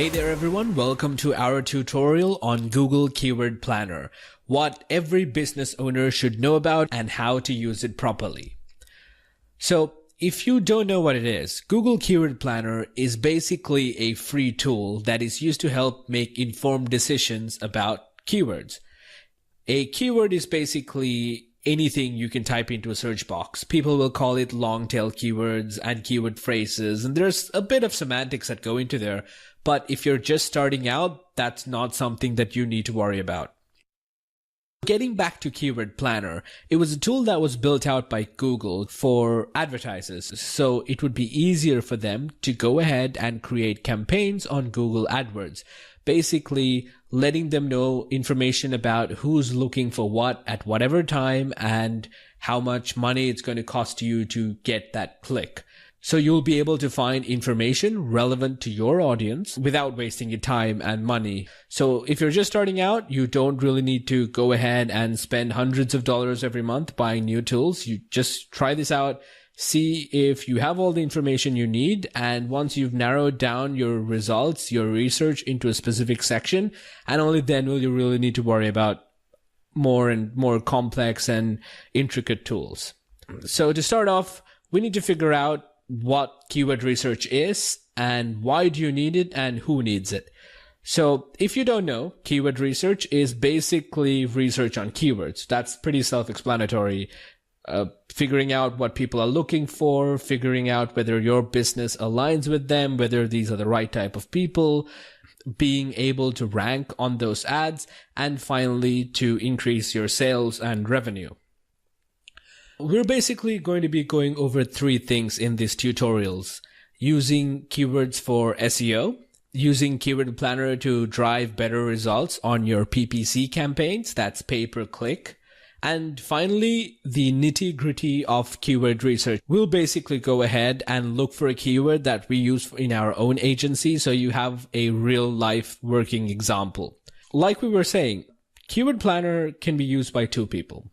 Hey there everyone, welcome to our tutorial on Google Keyword Planner, what every business owner should know about and how to use it properly. So if you don't know what it is, Google Keyword Planner is basically a free tool that is used to help make informed decisions about keywords. A keyword is basically anything you can type into a search box. People will call it long tail keywords and keyword phrases, and there's a bit of semantics that go into there. But if you're just starting out, that's not something that you need to worry about. Getting back to Keyword Planner, it was a tool that was built out by Google for advertisers, so it would be easier for them to go ahead and create campaigns on Google AdWords, basically letting them know information about who's looking for what at whatever time and how much money it's going to cost you to get that click. So you'll be able to find information relevant to your audience without wasting your time and money. So if you're just starting out, you don't really need to go ahead and spend hundreds of dollars every month buying new tools. You just try this out, see if you have all the information you need. And once you've narrowed down your results, your research into a specific section, and only then will you really need to worry about more and more complex and intricate tools. So to start off, we need to figure out what keyword research is and why do you need it and who needs it. So if you don't know, keyword research is basically research on keywords. That's pretty self-explanatory. Figuring out what people are looking for, figuring out whether your business aligns with them, whether these are the right type of people, being able to rank on those ads, and finally to increase your sales and revenue. We're basically going to be going over three things in these tutorials: using keywords for SEO, using Keyword Planner to drive better results on your PPC campaigns, that's pay per click, and finally, the nitty-gritty of keyword research. We'll basically go ahead and look for a keyword that we use in our own agency so you have a real-life working example. Like we were saying, Keyword Planner can be used by two people.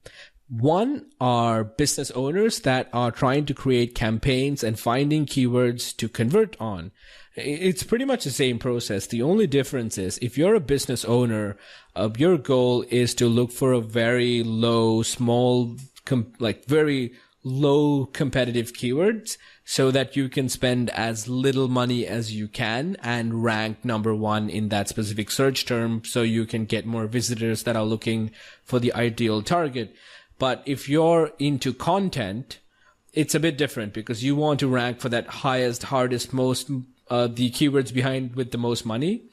One are business owners that are trying to create campaigns and finding keywords to convert on. It's pretty much the same process. The only difference is if you're a business owner, your goal is to look for a very low, very low competitive keywords so that you can spend as little money as you can and rank number one in that specific search term so you can get more visitors that are looking for the ideal target. But if you're into content, it's a bit different because you want to rank for that highest, hardest, most, the keywords behind with the most money.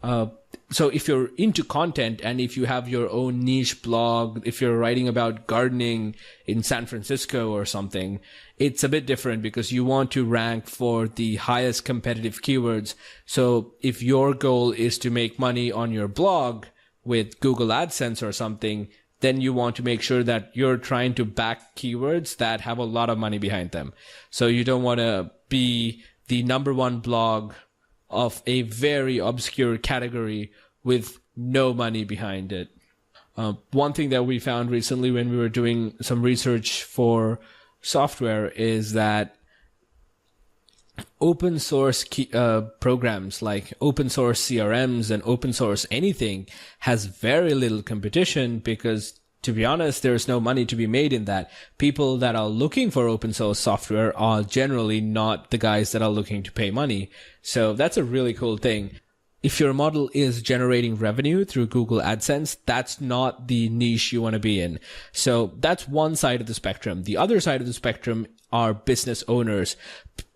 So if you're into content and if you have your own niche blog, if you're writing about gardening in San Francisco or something, it's a bit different because you want to rank for the highest competitive keywords. So if your goal is to make money on your blog with Google AdSense or something, then you want to make sure that you're trying to back keywords that have a lot of money behind them. So you don't want to be the number one blog of a very obscure category with no money behind it. One thing that we found recently when we were doing some research for software is that open source programs like open source CRMs and open source anything has very little competition because, to be honest, there's no money to be made in that. People that are looking for open source software are generally not the guys that are looking to pay money. So that's a really cool thing. If your model is generating revenue through Google AdSense, that's not the niche you want to be in. So that's one side of the spectrum. The other side of the spectrum are business owners.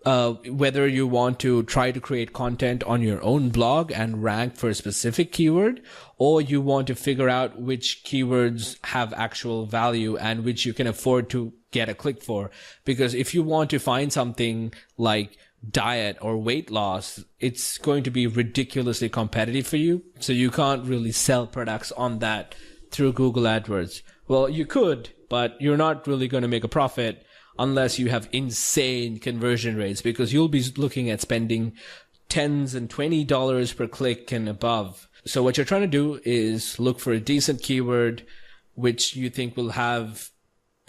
Whether you want to try to create content on your own blog and rank for a specific keyword, or you want to figure out which keywords have actual value and which you can afford to get a click for. Because if you want to find something like diet or weight loss, it's going to be ridiculously competitive for you. So you can't really sell products on that through Google AdWords. Well, you could, but you're not really going to make a profit unless you have insane conversion rates, because you'll be looking at spending $10s and $20 per click and above. So what you're trying to do is look for a decent keyword which you think will have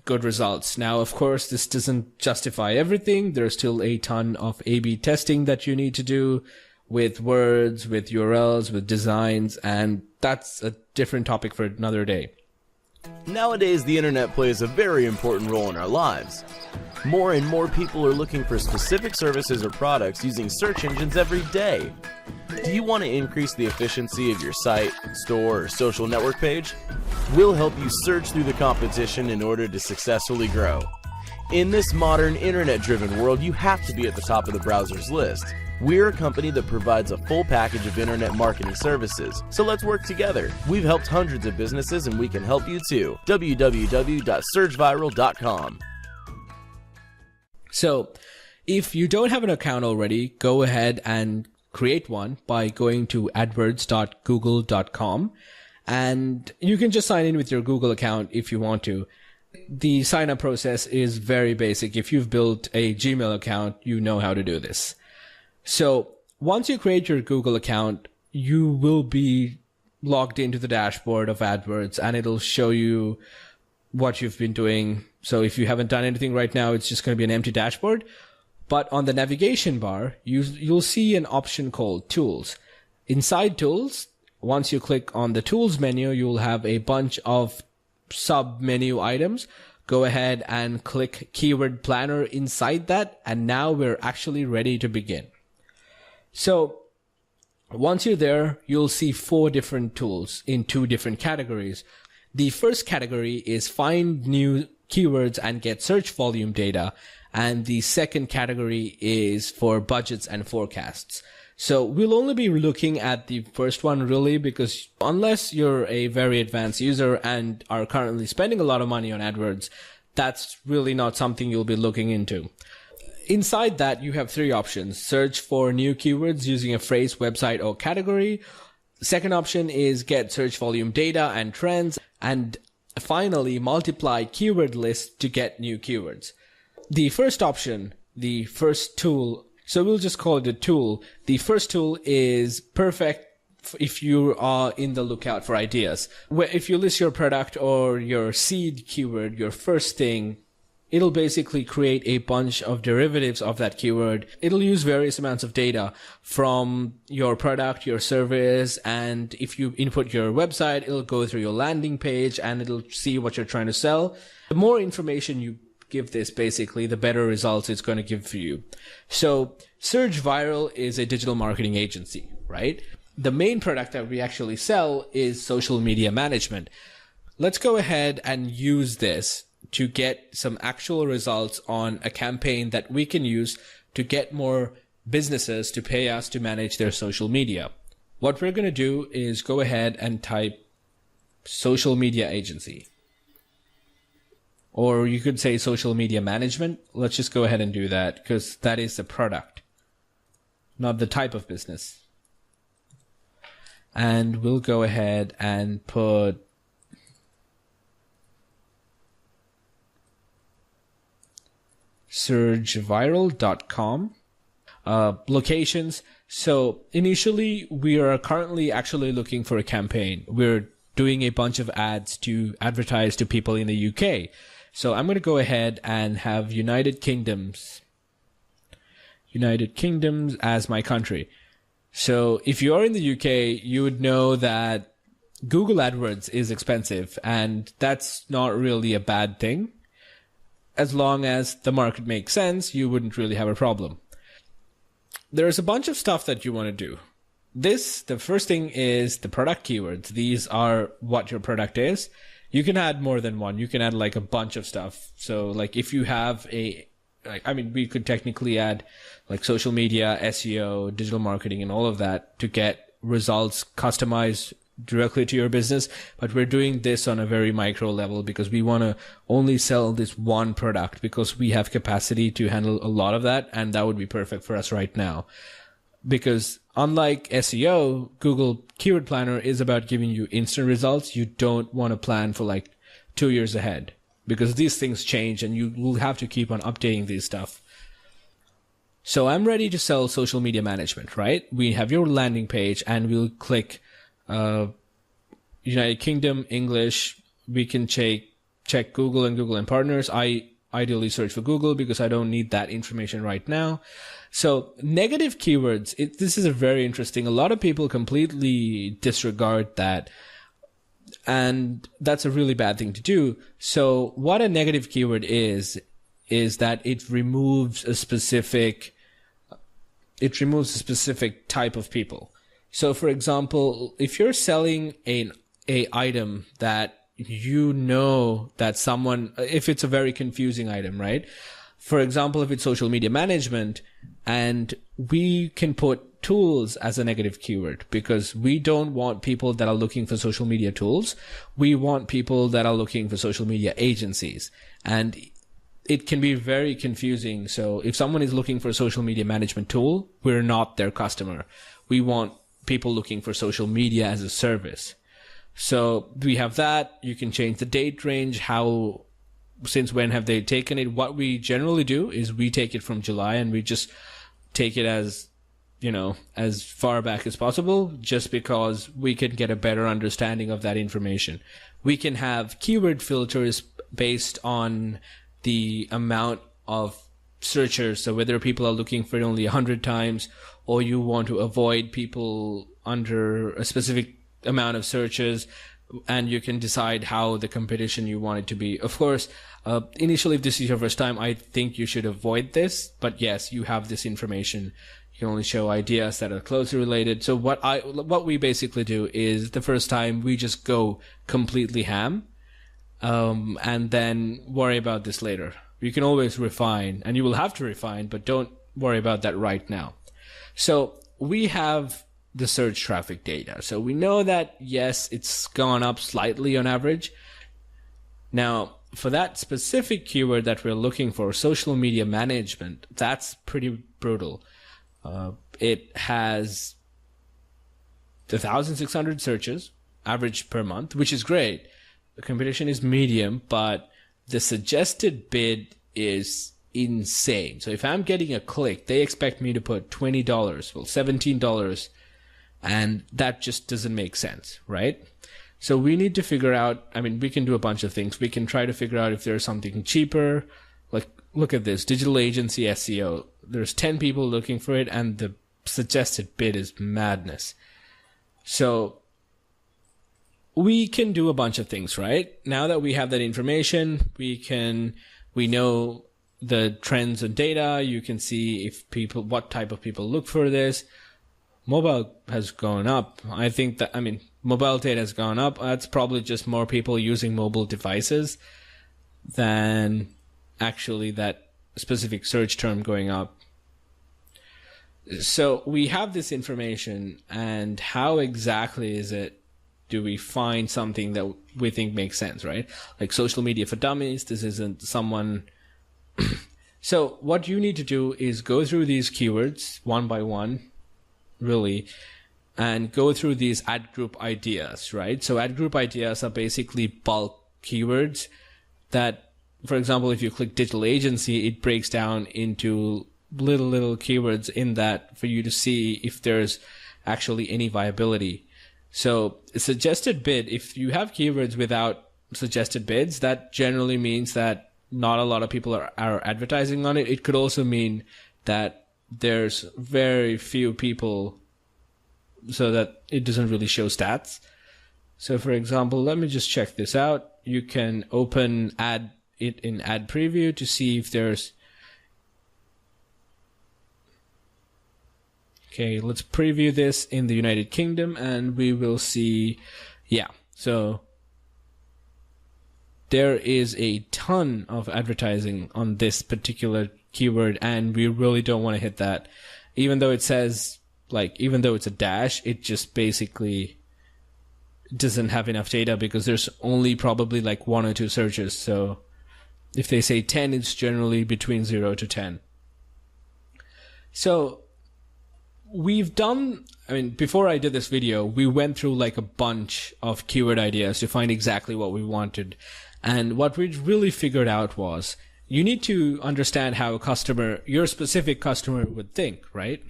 good results. Now, of course, this doesn't justify everything. There's still a ton of A/B testing that you need to do. with words, with URLs, with designs, and that's a different topic for another day. Nowadays, the internet plays a very important role in our lives. More and more people are looking for specific services or products using search engines every day. Do you want to increase the efficiency of your site, store, or social network page? We'll help you surge through the competition in order to successfully grow. In this modern internet-driven world, you have to be at the top of the browser's list. We're a company that provides a full package of internet marketing services, so let's work together. We've helped hundreds of businesses and we can help you too. www.surgeviral.com. So, if you don't have an account already, go ahead and create one by going to adwords.google.com, and you can just sign in with your Google account if you want to. The sign up process is very basic. If you've built a Gmail account, you know how to do this. So once you create your Google account, you will be logged into the dashboard of AdWords, and it'll show you what you've been doing. So if you haven't done anything right now, it's just going to be an empty dashboard. But on the navigation bar, you'll see an option called Tools. Inside Tools, once you click on the Tools menu, you'll have a bunch of sub-menu items. Go ahead and click Keyword Planner inside that, and now we're actually ready to begin. So once you're there, you'll see 4 different tools in 2 different categories. The first category is find new keywords and get search volume data. And the second category is for budgets and forecasts. So we'll only be looking at the first one really, because unless you're a very advanced user and are currently spending a lot of money on AdWords, that's really not something you'll be looking into. Inside that, you have 3 options. Search for new keywords using a phrase, website, or category. Second option is get search volume data and trends. And finally, multiply keyword lists to get new keywords. The first option, the first tool, so we'll just call it a tool. The first tool is perfect if you are in the lookout for ideas. Where if you list your product or your seed keyword, your first thing, it'll basically create a bunch of derivatives of that keyword. It'll use various amounts of data from your product, your service, and if you input your website, it'll go through your landing page and it'll see what you're trying to sell. The more information you give this, basically, the better results it's going to give for you. So Surge Viral is a digital marketing agency, right? The main product that we actually sell is social media management. Let's go ahead and use this to get some actual results on a campaign that we can use to get more businesses to pay us to manage their social media. What we're going to do is go ahead and type social media agency. Or you could say social media management. Let's just go ahead and do that because that is the product, not the type of business. And we'll go ahead and put surgeviral.com. Locations. So initially, we are currently actually looking for a campaign. We're doing a bunch of ads to advertise to people in the UK. So I'm going to go ahead and have United Kingdoms as my country. So if you're in the UK, you would know that Google AdWords is expensive, and that's not really a bad thing. As long as the market makes sense, you wouldn't really have a problem. There's a bunch of stuff that you want to do. The first thing is the product keywords. These are what your product is. You can add more than one. You can add like a bunch of stuff. So like if you have we could technically add like social media, SEO, digital marketing, and all of that to get results customized directly to your business. But we're doing this on a very micro level because we want to only sell this one product because we have capacity to handle a lot of that. And that would be perfect for us right now. Because unlike SEO, Google Keyword Planner is about giving you instant results. You don't want to plan for like 2 years ahead because these things change and you will have to keep on updating this stuff. So I'm ready to sell social media management, right? We have your landing page and we'll click United Kingdom, English. We can check Google and Google and partners. I ideally search for Google because I don't need that information right now. So negative keywords, this is a very interesting. A lot of people completely disregard that. And that's a really bad thing to do. So what a negative keyword is that it removes a specific type of people. So for example, if you're selling a item that you know that someone, if it's a very confusing item, right? For example, if it's social media management, and we can put tools as a negative keyword because we don't want people that are looking for social media tools. We want people that are looking for social media agencies. And it can be very confusing. So if someone is looking for a social media management tool, we're not their customer. We want people looking for social media as a service. So we have that. You can change the date range, since when have they taken it. What we generally do is we take it from July and we just take it as far back as possible, just because we can get a better understanding of that information. We can have keyword filters based on the amount of searchers. So whether people are looking for it only 100 times, or you want to avoid people under a specific amount of searches, and you can decide how the competition you want it to be. Of course, initially, if this is your first time, I think you should avoid this. But yes, you have this information. You can only show ideas that are closely related. So what we basically do is the first time we just go completely ham, and then worry about this later. You can always refine, and you will have to refine, but don't worry about that right now. So we have the search traffic data. So we know that, yes, it's gone up slightly on average. Now, for that specific keyword that we're looking for, social media management, that's pretty brutal. It has 1,600 searches, average per month, which is great. The competition is medium, but the suggested bid is insane. So if I'm getting a click, they expect me to put $20, well, $17, and that just doesn't make sense, right? So we need to figure out, we can do a bunch of things. We can try to figure out if there's something cheaper. Like, look at this, digital agency SEO. There's 10 people looking for it, and the suggested bid is madness. So we can do a bunch of things, right? Now that we have that information, we know the trends and data. You can see what type of people look for this. Mobile has gone up. I think that, mobile data has gone up. That's probably just more people using mobile devices than actually that specific search term going up. So we have this information, and how exactly do we find something that we think makes sense, right? Like social media for dummies. This isn't someone. So what you need to do is go through these keywords one by one, really, and go through these ad group ideas, right? So ad group ideas are basically bulk keywords that, for example, if you click digital agency, it breaks down into little keywords in that for you to see if there's actually any viability. So suggested bid, if you have keywords without suggested bids, that generally means that not a lot of people are advertising on it. It could also mean that there's very few people, so that it doesn't really show stats. So for example, let me just check this out. You can open it in ad preview to see if there's. Okay, let's preview this in the United Kingdom, and we will see, so there is a ton of advertising on this particular keyword, and we really don't want to hit that. Even though it says, even though it's a dash, it just basically doesn't have enough data because there's only probably 1 or 2 searches. So if they say 10, it's generally between 0 to 10. So we've done, before I did this video, we went through a bunch of keyword ideas to find exactly what we wanted. And what we really figured out was you need to understand how your specific customer would think, right?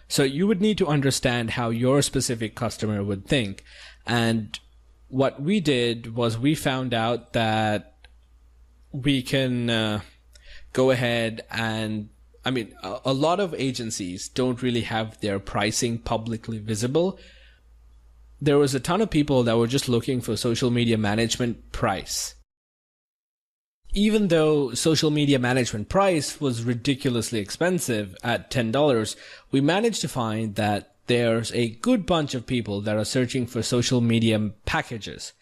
So you would need to understand how your specific customer would think. And what we did was we found out that we can go ahead and, a lot of agencies don't really have their pricing publicly visible. There was a ton of people that were just looking for social media management price. Even though social media management price was ridiculously expensive at $10, we managed to find that there's a good bunch of people that are searching for social media packages.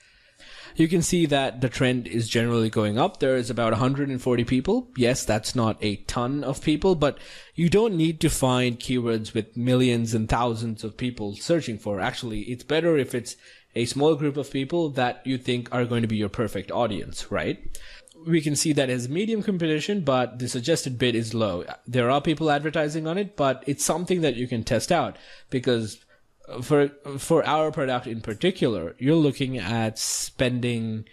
You can see that the trend is generally going up. There is about 140 people. Yes, that's not a ton of people, but you don't need to find keywords with millions and thousands of people searching for. Actually, it's better if it's a small group of people that you think are going to be your perfect audience, right? We can see that as medium competition, but the suggested bid is low. There are people advertising on it, but it's something that you can test out, because for our product in particular, you're looking at spending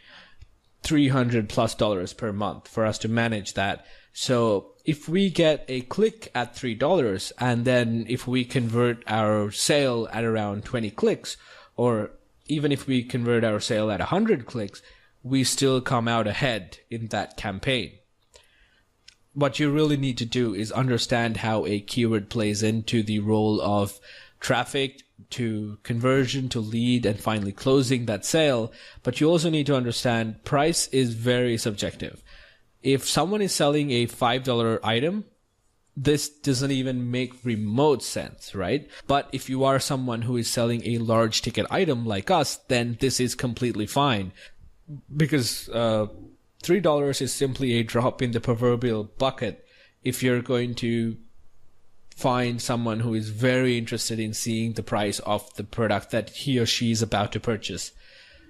$300+ per month for us to manage that. So if we get a click at $3, and then if we convert our sale at around 20 clicks, or even if we convert our sale at 100 clicks, we still come out ahead in that campaign. What you really need to do is understand how a keyword plays into the role of traffic to conversion to lead and finally closing that sale. But you also need to understand price is very subjective. If someone is selling a $5 item, this doesn't even make remote sense, right? But if you are someone who is selling a large ticket item like us, then this is completely fine. Because $3 is simply a drop in the proverbial bucket if you're going to find someone who is very interested in seeing the price of the product that he or she is about to purchase.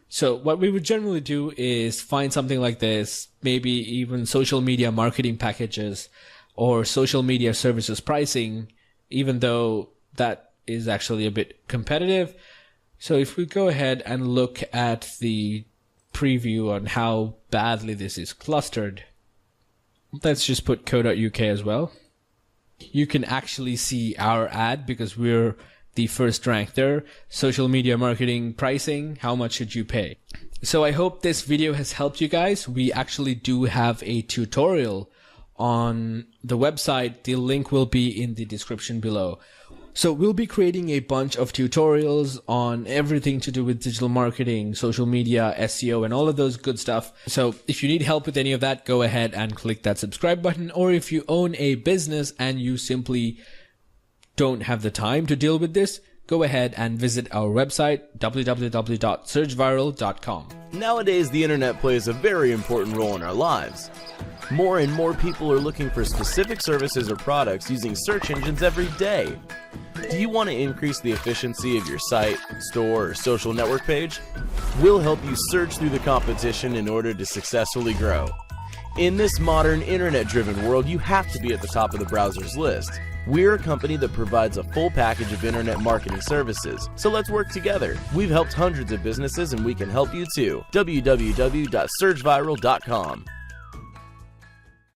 So what we would generally do is find something like this, maybe even social media marketing packages or social media services pricing, even though that is actually a bit competitive. So if we go ahead and look at the preview on how badly this is clustered, let's just put co.uk as well. You can actually see our ad because we're the first ranked there. Social media marketing pricing, how much should you pay? So I hope this video has helped you guys. We actually do have a tutorial on the website. The link will be in the description below. So we'll be creating a bunch of tutorials on everything to do with digital marketing, social media, SEO, and all of those good stuff. So if you need help with any of that, go ahead and click that subscribe button. Or if you own a business and you simply don't have the time to deal with this, go ahead and visit our website, www.searchviral.com. Nowadays, the internet plays a very important role in our lives. More and more people are looking for specific services or products using search engines every day. Do you want to increase the efficiency of your site, store, or social network page? We'll help you search through the competition in order to successfully grow. In this modern internet-driven world, you have to be at the top of the browser's list. We're a company that provides a full package of internet marketing services, so let's work together. We've helped hundreds of businesses and we can help you too. www.searchviral.com